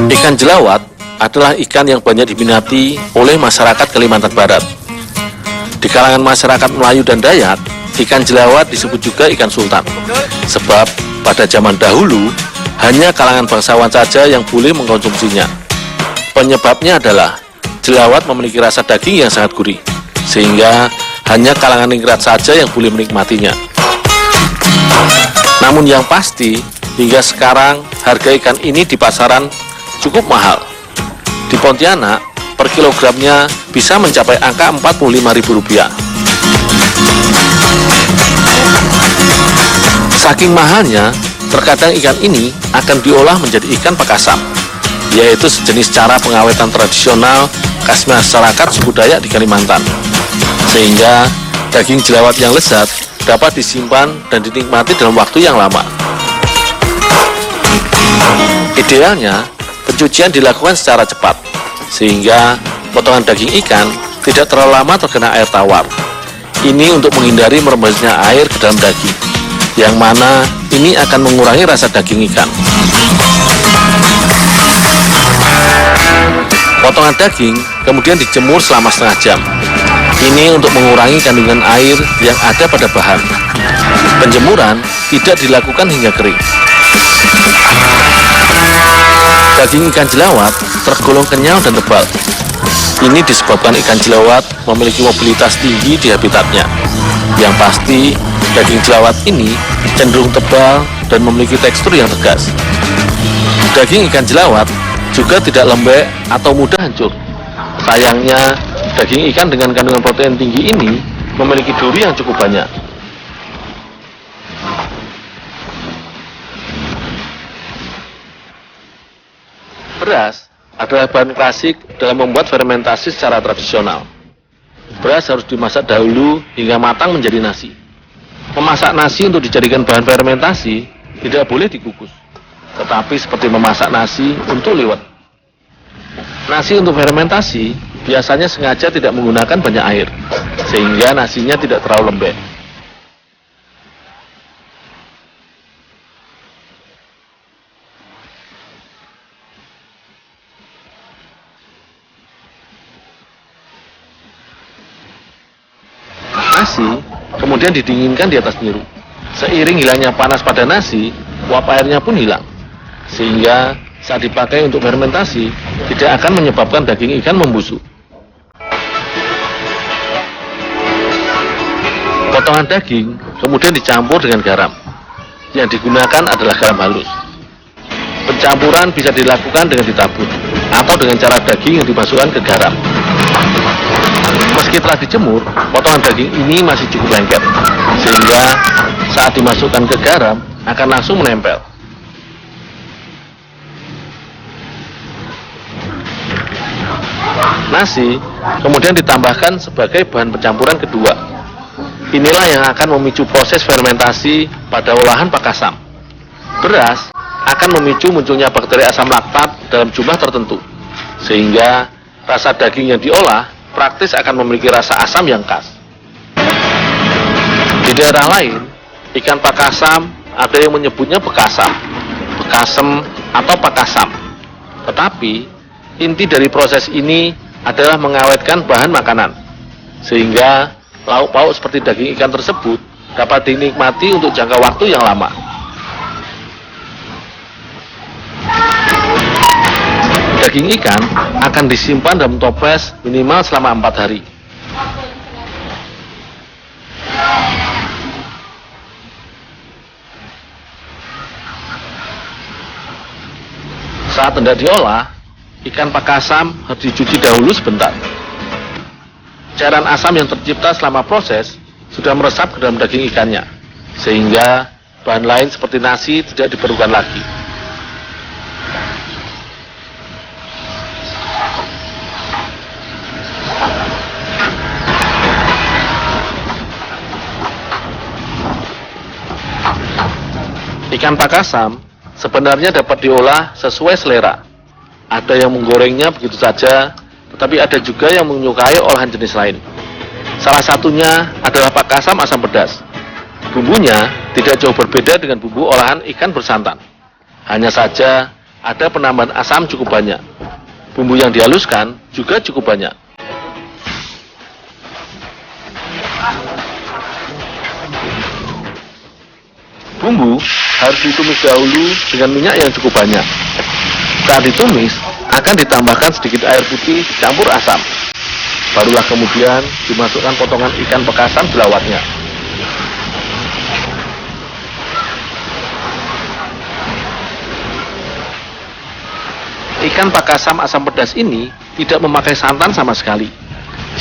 Ikan jelawat adalah ikan yang banyak diminati oleh masyarakat Kalimantan Barat. Di kalangan masyarakat Melayu dan Dayak, ikan jelawat disebut juga ikan sultan. Sebab pada zaman dahulu, hanya kalangan bangsawan saja yang boleh mengkonsumsinya. Penyebabnya adalah jelawat memiliki rasa daging yang sangat gurih, sehingga hanya kalangan ningrat saja yang boleh menikmatinya. Namun yang pasti, hingga sekarang harga ikan ini di pasaran cukup mahal. Di Pontianak, per kilogramnya bisa mencapai angka Rp45.000. Saking mahalnya, terkadang ikan ini akan diolah menjadi ikan pakasam, yaitu sejenis cara pengawetan tradisional khas masyarakat suku Dayak di Kalimantan, sehingga daging jelawat yang lezat dapat disimpan dan dinikmati dalam waktu yang lama. Idealnya, pencucian dilakukan secara cepat, sehingga potongan daging ikan tidak terlalu lama terkena air tawar. Ini untuk menghindari merembesnya air ke dalam daging, yang mana ini akan mengurangi rasa daging ikan. Potongan daging kemudian dijemur selama setengah jam. Ini untuk mengurangi kandungan air yang ada pada bahan. Penjemuran tidak dilakukan hingga kering. Daging ikan jelawat tergolong kenyal dan tebal. Ini disebabkan ikan jelawat memiliki mobilitas tinggi di habitatnya. Yang pasti, daging jelawat ini cenderung tebal dan memiliki tekstur yang tegas. Daging ikan jelawat juga tidak lembek atau mudah hancur. Sayangnya, daging ikan dengan kandungan protein tinggi ini memiliki duri yang cukup banyak. Beras adalah bahan klasik dalam membuat fermentasi secara tradisional. Beras harus dimasak dahulu hingga matang menjadi nasi. Memasak nasi untuk dijadikan bahan fermentasi tidak boleh dikukus, tetapi seperti memasak nasi untuk liwet. Nasi untuk fermentasi biasanya sengaja tidak menggunakan banyak air, sehingga nasinya tidak terlalu lembek. Nasi kemudian didinginkan di atas nyiru. Seiring hilangnya panas pada nasi, uap airnya pun hilang, sehingga saat dipakai untuk fermentasi tidak akan menyebabkan daging ikan membusuk. Potongan daging kemudian dicampur dengan garam. Yang digunakan adalah garam halus. Pencampuran bisa dilakukan dengan ditabur atau dengan cara daging yang dimasukkan ke garam. Meski telah dijemur, potongan daging ini masih cukup lengket, sehingga saat dimasukkan ke garam akan langsung menempel. Nasi kemudian ditambahkan sebagai bahan pencampuran kedua. Inilah yang akan memicu proses fermentasi pada olahan pakasam. Beras akan memicu munculnya bakteri asam laktat dalam jumlah tertentu, sehingga rasa daging yang diolah praktis akan memiliki rasa asam yang khas. Di daerah lain, ikan pakasam ada yang menyebutnya bekasam, bekasem, atau pakasam. Tetapi, inti dari proses ini adalah mengawetkan bahan makanan, sehingga lauk pauk seperti daging ikan tersebut dapat dinikmati untuk jangka waktu yang lama. Daging ikan akan disimpan dalam toples minimal selama 4 hari. Saat hendak diolah, ikan pakasam harus dicuci dahulu sebentar. Cairan asam yang tercipta selama proses sudah meresap ke dalam daging ikannya, sehingga bahan lain seperti nasi tidak diperlukan lagi. Ikan pakasam sebenarnya dapat diolah sesuai selera. Ada yang menggorengnya begitu saja, tetapi ada juga yang menyukai olahan jenis lain. Salah satunya adalah pakasam asam pedas. Bumbunya tidak jauh berbeda dengan bumbu olahan ikan bersantan. Hanya saja ada penambahan asam cukup banyak. Bumbu yang dihaluskan juga cukup banyak. Bumbu harus ditumis dahulu dengan minyak yang cukup banyak. Saat ditumis, akan ditambahkan sedikit air putih campur asam. Barulah kemudian dimasukkan potongan ikan pekasam jelawatnya. Ikan pakasam asam pedas ini tidak memakai santan sama sekali.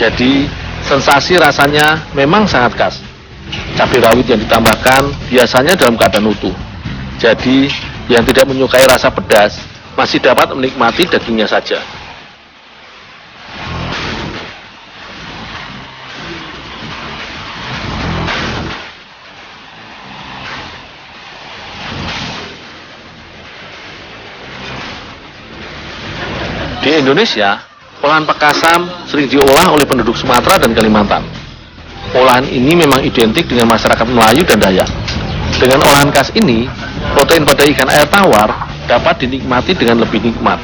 Jadi, sensasi rasanya memang sangat khas. Cabai rawit yang ditambahkan biasanya dalam keadaan utuh. Jadi, yang tidak menyukai rasa pedas masih dapat menikmati dagingnya saja. Di Indonesia, olahan pakasam sering diolah oleh penduduk Sumatera dan Kalimantan. Olahan ini memang identik dengan masyarakat Melayu dan Dayak. Dengan olahan khas ini, protein pada ikan air tawar dapat dinikmati dengan lebih nikmat.